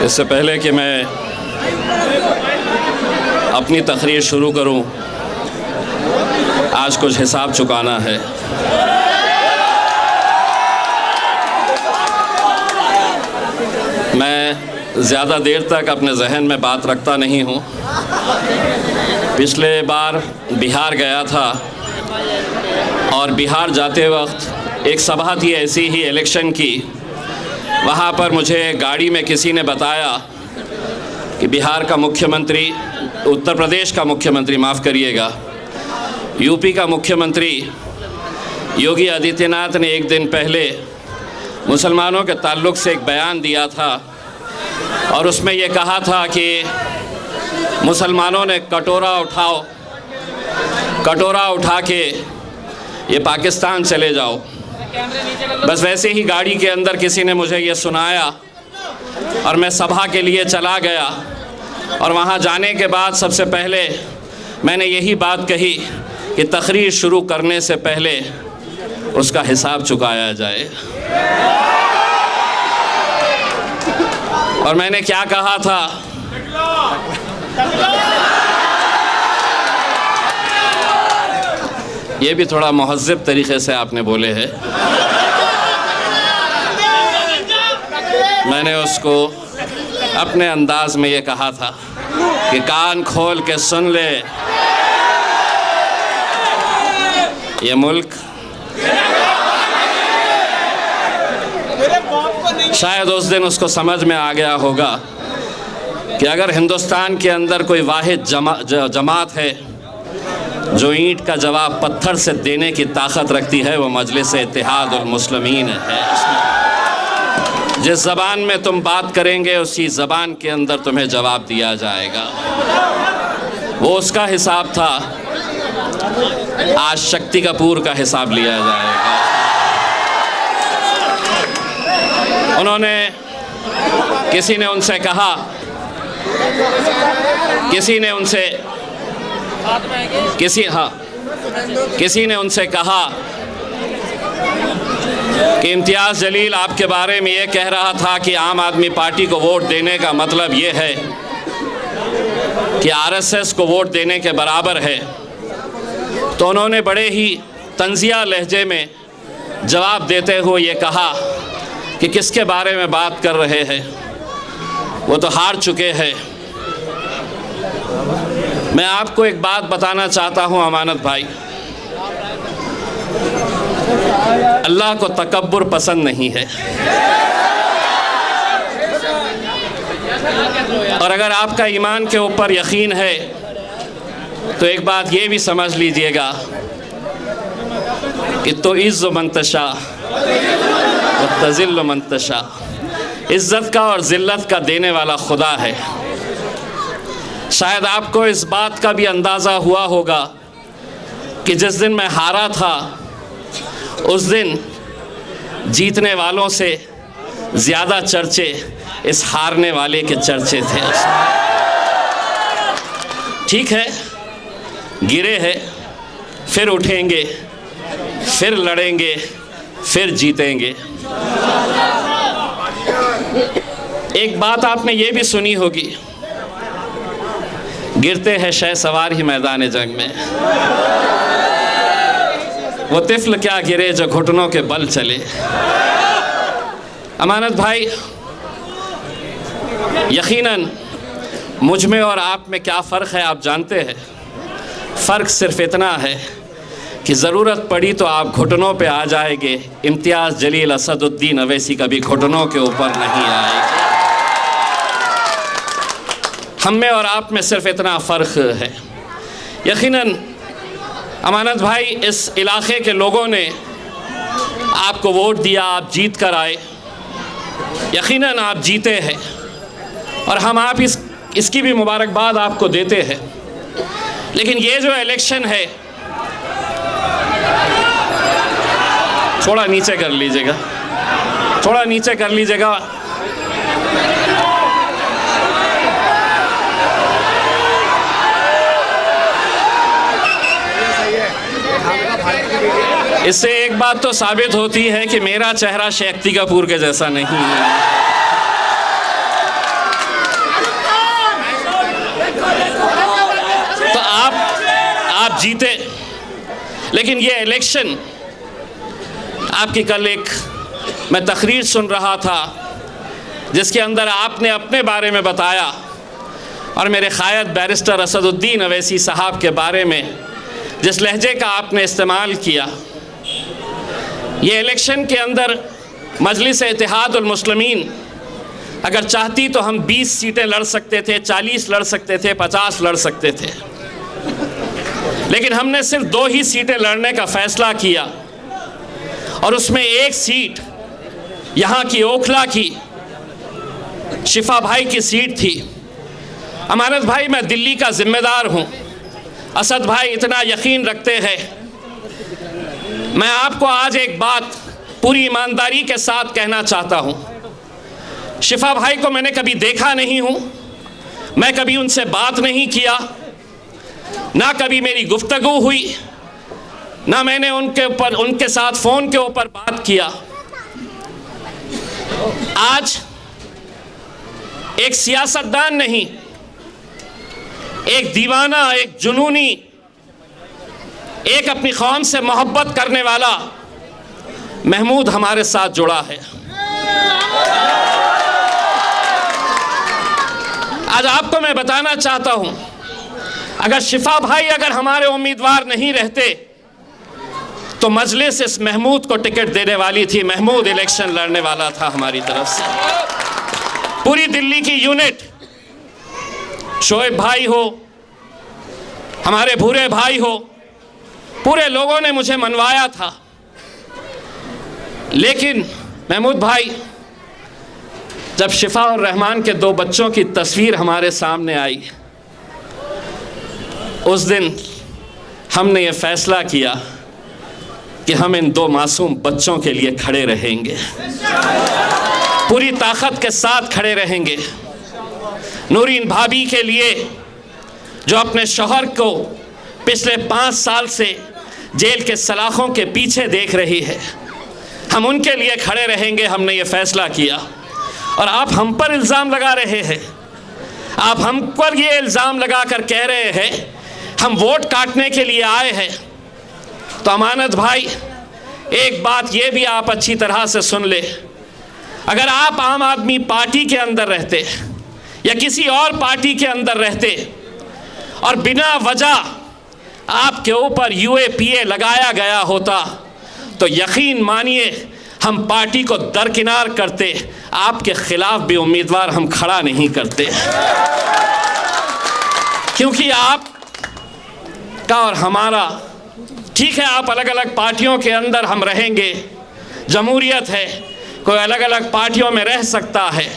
इससे पहले कि मैं अपनी तकरीर शुरू करूं, आज कुछ हिसाब चुकाना है। मैं ज़्यादा देर तक अपने जहन में बात रखता नहीं हूं। पिछले बार बिहार गया था और बिहार जाते वक्त एक सभा थी ऐसी ही इलेक्शन की। वहाँ पर मुझे गाड़ी में किसी ने बताया कि बिहार का मुख्यमंत्री, उत्तर प्रदेश का मुख्यमंत्री, माफ़ करिएगा, यूपी का मुख्यमंत्री योगी आदित्यनाथ ने एक दिन पहले मुसलमानों के ताल्लुक़ से एक बयान दिया था और उसमें ये कहा था कि मुसलमानों ने कटोरा उठा के ये पाकिस्तान चले जाओ। बस वैसे ही गाड़ी के अंदर किसी ने मुझे ये सुनाया और मैं सभा के लिए चला गया और वहाँ जाने के बाद सबसे पहले मैंने यही बात कही कि तकरीर शुरू करने से पहले उसका हिसाब चुकाया जाए। और मैंने क्या कहा था? ये भी थोड़ा महज़्ज़ब तरीक़े से आपने बोले हैं। मैंने उसको अपने अंदाज में ये कहा था कि कान खोल के सुन ले, ये मुल्क शायद उस दिन उसको समझ में आ गया होगा कि अगर हिंदुस्तान के अंदर कोई वाहिद जमात है जो ईंट का जवाब पत्थर से देने की ताकत रखती है, वो मजलिस इत्तेहाद उल मुस्लिमीन है। जिस ज़बान में तुम बात करेंगे उसी ज़बान के अंदर तुम्हें जवाब दिया जाएगा। वो उसका हिसाब था, आज शक्ति कपूर का हिसाब लिया जाएगा। उन्होंने किसी ने उनसे कहा कि इम्तियाज़ जलील आपके बारे में ये कह रहा था कि आम आदमी पार्टी को वोट देने का मतलब ये है कि आरएसएस को वोट देने के बराबर है। तो उन्होंने बड़े ही तंज़िया लहजे में जवाब देते हुए ये कहा कि किसके बारे में बात कर रहे हैं, वो तो हार चुके हैं। मैं आपको एक बात बताना चाहता हूँ अमानत भाई, अल्लाह को तकब्बुर पसंद नहीं है। और अगर आपका ईमान के ऊपर यकीन है तो एक बात ये भी समझ लीजिएगा कि तो इज़्ज़ु मन तशा व तज़िल्लु मन तशा, इज़्ज़त का और ज़िल्लत का देने वाला खुदा है। शायद आपको इस बात का भी अंदाज़ा हुआ होगा कि जिस दिन मैं हारा था उस दिन जीतने वालों से ज़्यादा चर्चे इस हारने वाले के चर्चे थे। ठीक है, गिरे हैं, फिर उठेंगे, फिर लड़ेंगे, फिर जीतेंगे। एक बात आपने ये भी सुनी होगी, गिरते हैं शहसवार ही मैदान जंग में, वो तिफ़्ल क्या गिरे जो घुटनों के बल चले। अमानत भाई, यकीनन मुझ में और आप में क्या फ़र्क है आप जानते हैं। फ़र्क सिर्फ़ इतना है कि ज़रूरत पड़ी तो आप घुटनों पे आ जाएंगे। इम्तियाज़ जलील असदुद्दीन अवैसी कभी घुटनों के ऊपर नहीं आएंगे। हम में और आप में सिर्फ़ इतना फ़र्क है। यकीनन अमानत भाई, इस इलाक़े के लोगों ने आपको वोट दिया, आप जीत कर आए, यकीनन आप जीते हैं और हम आप इसकी भी मुबारकबाद आपको देते हैं। लेकिन ये जो इलेक्शन है, थोड़ा नीचे कर लीजिएगा, थोड़ा नीचे कर लीजिएगा। इससे एक बात तो साबित होती है कि मेरा चेहरा शक्ति कपूर के जैसा नहीं है। जीते, लेकिन ये इलेक्शन आपकी, कल एक मैं तकरीर सुन रहा था जिसके अंदर आपने अपने बारे में बताया और मेरे क़ायद बैरिस्टर असदुद्दीन अवैसी साहब के बारे में जिस लहजे का आपने इस्तेमाल किया, ये इलेक्शन के अंदर मजलिस इत्तेहादुल मुस्लिमीन अगर चाहती तो हम 20 सीटें लड़ सकते थे, 40 लड़ सकते थे, 50 लड़ सकते थे, लेकिन हमने सिर्फ 2 ही सीटें लड़ने का फ़ैसला किया और उसमें एक सीट यहाँ की ओखला की शिफा भाई की सीट थी। अमानत भाई, मैं दिल्ली का ज़िम्मेदार हूँ, असद भाई इतना यकीन रखते हैं। मैं आपको आज एक बात पूरी ईमानदारी के साथ कहना चाहता हूँ, शिफा भाई को मैंने कभी देखा नहीं हूँ, मैं कभी उनसे बात नहीं किया, ना कभी मेरी गुफ्तगू हुई, ना मैंने उनके साथ फ़ोन के ऊपर बात किया। आज एक सियासतदान नहीं, एक दीवाना, एक जुनूनी, एक अपनी कौम से मोहब्बत करने वाला महमूद हमारे साथ जुड़ा है। आज आपको मैं बताना चाहता हूं, अगर शिफा भाई अगर हमारे उम्मीदवार नहीं रहते तो मजलिस इस महमूद को टिकट देने वाली थी। महमूद इलेक्शन लड़ने वाला था हमारी तरफ से। पूरी दिल्ली की यूनिट, शोएब भाई हो, हमारे भूरे भाई हो, पूरे लोगों ने मुझे मनवाया था, लेकिन महमूद भाई, जब शिफा और रहमान के 2 बच्चों की तस्वीर हमारे सामने आई, उस दिन हमने ये फैसला किया कि हम इन 2 मासूम बच्चों के लिए खड़े रहेंगे, पूरी ताकत के साथ खड़े रहेंगे। नूरीन भाभी के लिए, जो अपने शौहर को पिछले 5 साल से जेल के सलाखों के पीछे देख रही है, हम उनके लिए खड़े रहेंगे। हमने ये फैसला किया और आप हम पर इल्ज़ाम लगा रहे हैं, आप हम पर ये इल्ज़ाम लगा कर कह रहे हैं हम वोट काटने के लिए आए हैं। तो अमानत भाई, एक बात ये भी आप अच्छी तरह से सुन ले, अगर आप आम आदमी पार्टी के अंदर रहते या किसी और पार्टी के अंदर रहते और बिना वजह आपके ऊपर UAPA लगाया गया होता तो यकीन मानिए हम पार्टी को दरकिनार करते, आपके खिलाफ भी उम्मीदवार हम खड़ा नहीं करते, क्योंकि आप का और हमारा, ठीक है आप अलग अलग पार्टियों के अंदर हम रहेंगे, जमहूरियत है, कोई अलग अलग पार्टियों में रह सकता है,